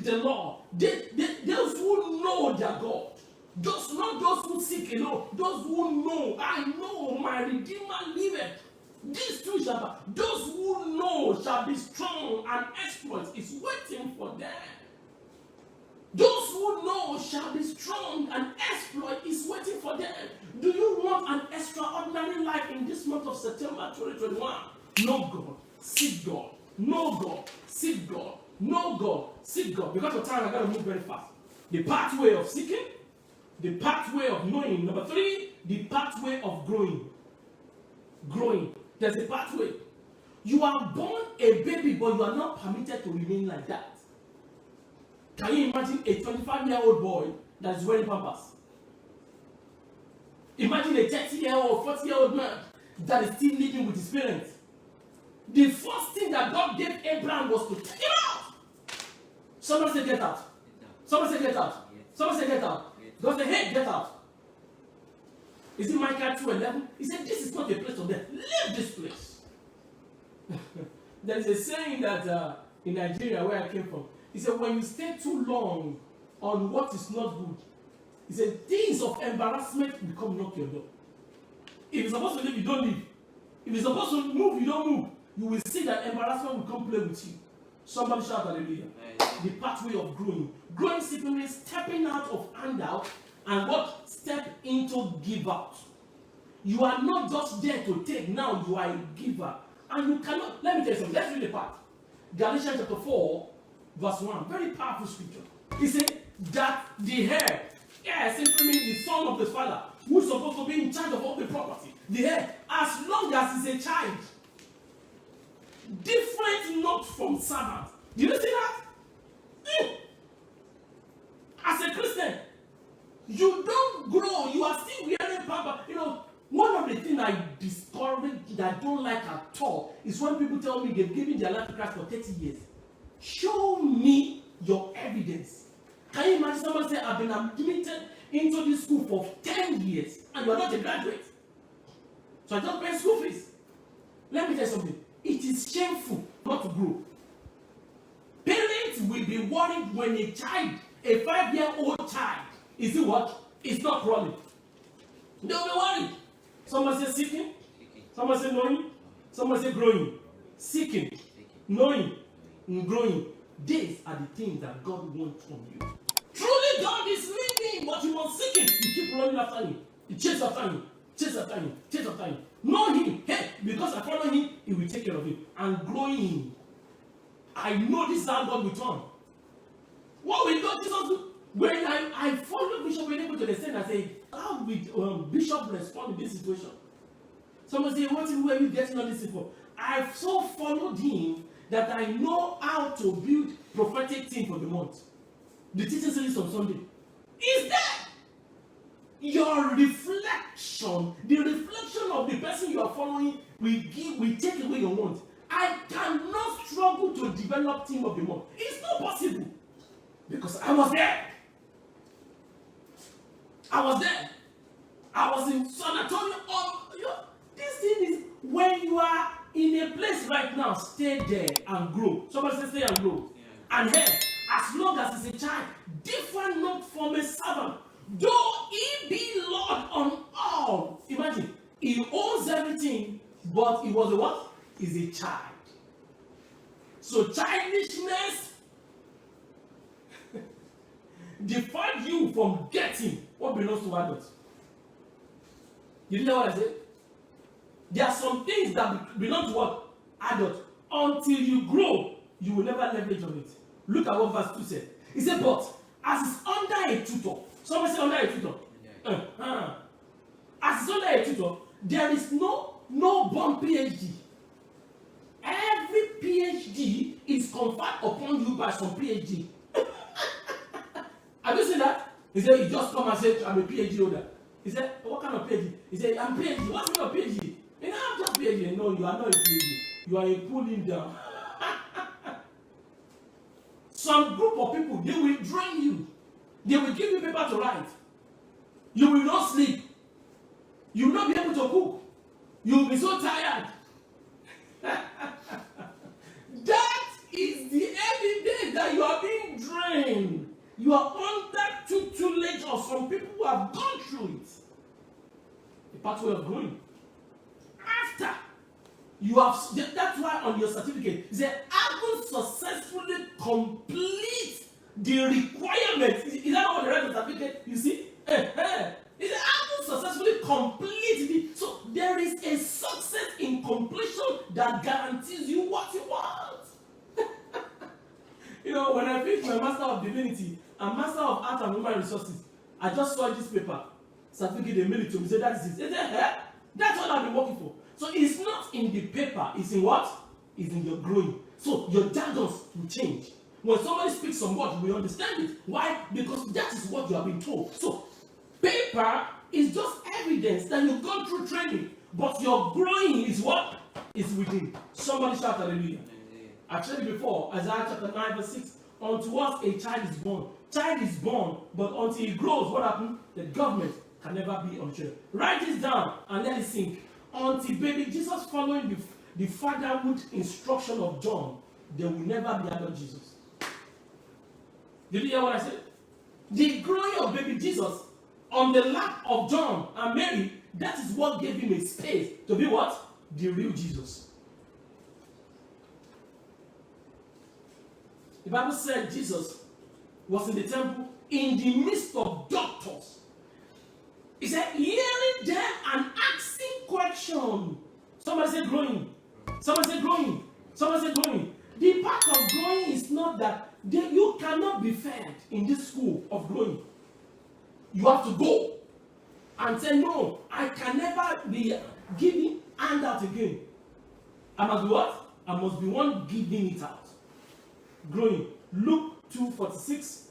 seek the Lord. Those who know their God. Not those who seek alone. Those who know, I know my Redeemer liveth. These two shall be. Those who know shall be strong, and exploit is waiting for them. Those who know shall be strong, and exploit is waiting for them. Do you want an extraordinary life in this month of September 2021? Know God, seek God, know God, seek God, know God, seek God. Because of time, I gotta move very fast. The pathway of seeking, the pathway of knowing. Number 3, the pathway of growing. Growing. There's a pathway. You are born a baby, but you are not permitted to remain like that. Can you imagine a 25-year-old boy that is wearing pampers? Imagine a 30-year-old, 40-year-old man that is still living with his parents. The first thing that God gave Abraham was to take him out. Someone say, get out. Someone say, get out. Someone say, get out. God said, hey, get out. Is it Micah 2:11? He said, this is not a place of death. Leave this place. There is a saying that in Nigeria, where I came from, he said, when you stay too long on what is not good, he said, things of embarrassment will come knock your door. If you're supposed to leave, you don't leave. If you're supposed to move, you don't move. You will see that embarrassment will come play with you. Somebody shout hallelujah. The pathway of growing. Growing simply means stepping out of handout and what? Step into give out. You are not just there to take, now you are a giver. And you cannot, let me tell you something, let's read the part. Galatians chapter 4, verse 1, very powerful scripture. He said that the heir, simply means the son of the father, who is supposed to be in charge of all the property. The heir, as long as he's a child, different not from servant. Do you see that? As a Christian, you don't grow, you are still wearing pamper. You know, one of the things I discourage, that I don't like at all, is when people tell me they've given their life to Christ for 30 years. Show me your evidence. Can you imagine someone say, I've been admitted into this school for 10 years and you are not a graduate? So I don't pay school fees. Let me tell you something. It is shameful not to grow. Parents will be worried when a child, a 5-year-old child, is it what? It's not crawling. They'll be worried. Someone say seeking. Someone say knowing. Someone say growing. Seeking, knowing, and growing. These are the things that God wants from you. Truly, God is leading, but you must seek Him. You keep running after Him. You chase after Him. Chase after Him. Chase after Him. Know Him. Hey, because I follow Him, He will take care of you. And growing. I know this is how God will turn. What will God do? When I follow Bishop Wenebo to the extent I say, how will Bishop respond in this situation? Someone say, what are you getting all this info? I've so followed him that I know how to build prophetic team for the month. The teaching series on Sunday. Is that your reflection, the reflection of the person you are following will take away your want. I cannot struggle to develop team of the month. It's not possible. Because I was there. I was in San Antonio. This thing is, when you are in a place right now, stay there and grow. Somebody say stay and grow. Yeah. And here, as long as it's a child, different not from a servant. Though he be Lord on all. Imagine, he owns everything, but he was a what? He's a child. So childishness define you from getting what belongs to adults. You know what I said? There are some things that belong to what? Adults. Until you grow, you will never leverage on it. Look at what verse 2 said. He said, but as it's under a tutor, someone say under a tutor. As it's under a tutor, there is no born PhD. Every PhD is conferred upon you by some PhD. Have you seen that? He said, he just come and said, I'm a PhD holder. He said, what kind of PhD? He said, I'm PhD. What's your PhD? You know, I'm just PhD. No, you are not a PhD. You are a pulling down. Some group of people, they will drain you. They will give you paper to write. You will not sleep. You will not be able to cook. You will be so tired. That is the evidence that you are being drained. suffering. You are under tutelage of some people who have gone through it. The pathway of growing. After you have, that's why on your certificate, it says, having successfully complete the requirement. Is that not what the right certificate? You see? It says, having successfully complete the. So there is a success in completion that guarantees you what you want. You know, when I finished my Master of Divinity and Master of Art and Human Resources, I just saw this paper, certificate, they mailed it to me, said, that is it. That's what I've been working for. So it's not in the paper, it's in what? It's in your growing. So your jargons will change. When somebody speaks some word, you will understand it. Why? Because that is what you have been told. So paper is just evidence that you've gone through training, but your growing is what? Is within. Somebody shout hallelujah. I've said it before, Isaiah chapter 9 verse 6. Unto us a child is born. Child is born, but until he grows, what happens? The government can never be on trail. Write this down and let it sink. Until baby Jesus following the fatherhood instruction of John, there will never be another Jesus. Did you hear what I said? The growing of baby Jesus on the lap of John and Mary, that is what gave him a space to be what? The real Jesus. The Bible said Jesus was in the temple in the midst of doctors. He said, hearing them and asking questions. Somebody said growing. Somebody said growing. Somebody said growing. The part of growing is not that you cannot be fed in this school of growing. You have to go and say, no, I can never be giving handout again. I must be what? I must be one giving it out. Growing. Luke 2:46.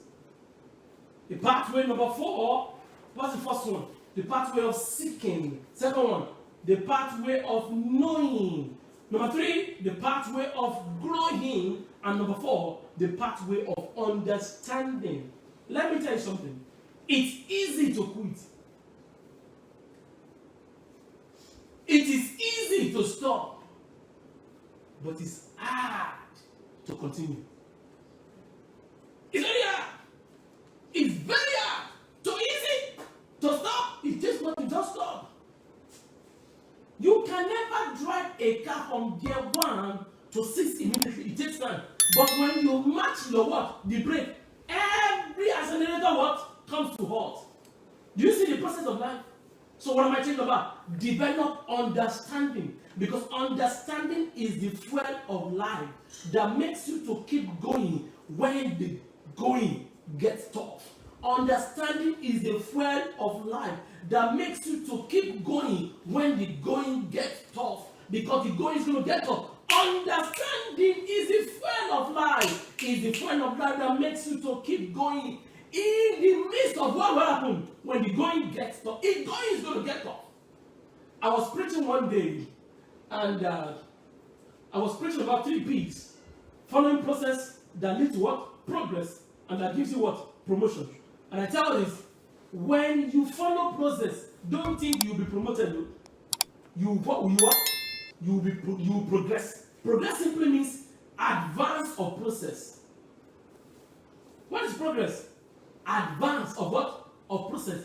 The pathway number 4. What's the first one? The pathway of seeking. Second one, the pathway of knowing. Number 3, the pathway of growing. And number 4, the pathway of understanding. Let me tell you something. It's easy to quit. It is easy to stop. But it's hard to continue. It's very hard. It's very hard. Too easy to stop. It takes nothing, just stop. You can never drive a car from gear 1 to 6 immediately. It takes time. But when you match your what? The brake, every accelerator what? Comes to halt. Do you see the process of life? So what am I talking about? Develop understanding. Because understanding is the fuel of life that makes you to keep going when the going gets tough. Understanding is the fuel of life that makes you to keep going when the going gets tough. Because the going is going to get tough. Understanding is the fuel of life. Is the fuel of life that makes you to keep going in the midst of what will happen when the going gets tough. If going is going to get tough. I was preaching one day, and I was preaching about 3 P's. Following process that leads to what? Progress. And that gives you what? Promotion. And I tell you this, when you follow process, don't think you'll be promoted. You will progress. Progress simply means advance of process. What is progress? Advance of what? Of process.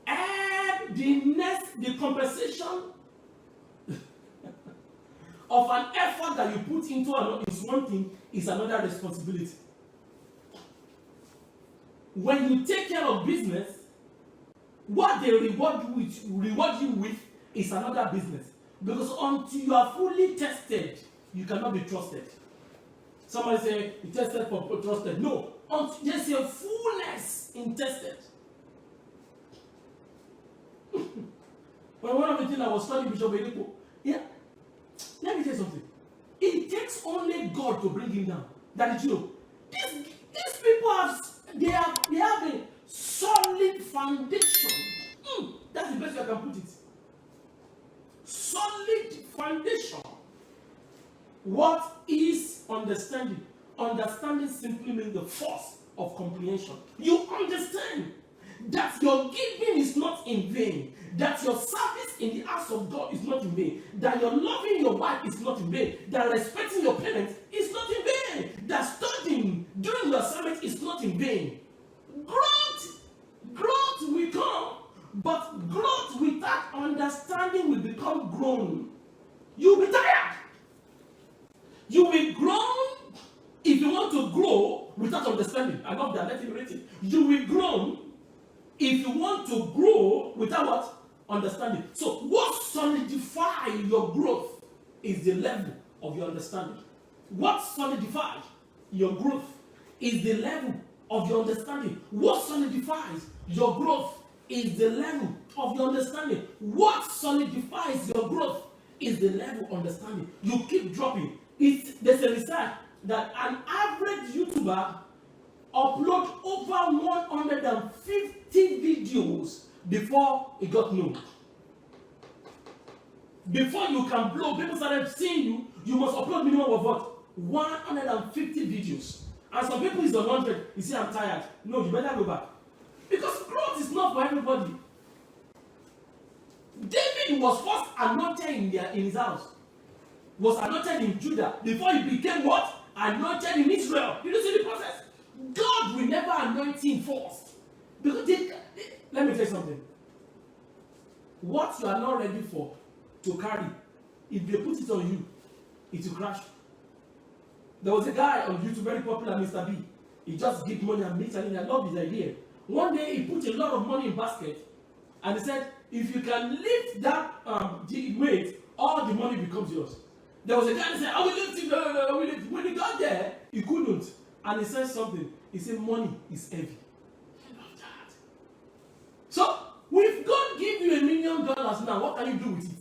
And the compensation of an effort that you put into is one thing, is another responsibility. When you take care of business, what they reward you with is another business. Because until you are fully tested, you cannot be trusted. Somebody say, you tested for trusted. No, until there's a fullness in tested. When one of the things I was studying Bishop Eriko, let me tell you something. It takes only God to bring him down. That is true. These people have a solid foundation. That's the best way I can put it. Solid foundation. What is understanding? Understanding simply means the force of comprehension. You understand that your giving is not in vain, that your service in the house of God is not in vain, that your loving your wife is not in vain, that respecting your parents is not in vain, that studying during your service is not in in vain. Growth will come, but growth without understanding will become grown. You'll be tired. You will grow if you want to grow without understanding. I love that. Let me read it. You will grow if you want to grow without what? Understanding. So what solidifies your growth is the level of your understanding. What solidifies your growth is the level of your understanding. What solidifies your growth is the level of your understanding. What solidifies your growth is the level of understanding. You keep dropping. There's a research that an average YouTuber upload over 150 videos before it got known. Before you can blow, people started seeing you, you must upload minimum of what? 150 videos. And some people is on 100. You say, I'm tired. No, you better go back. Because growth is not for everybody. David was first anointed in his house. Was anointed in Judah before he became what? Anointed in Israel. You don't see the process? God will never anoint him first. Because let me tell you something. What you are not ready for to carry, if they put it on you, it will crash. There was a guy on YouTube, very popular, Mr. B. He just give money and makes money. I love his idea. One day he put a lot of money in basket and he said, if you can lift that weight, all the money becomes yours. There was a guy that said, I will lift it, I will lift it. When he got there, he couldn't. And he said something. He said, money is heavy. I love that. So, if God give you $1 million now, what can you do with it?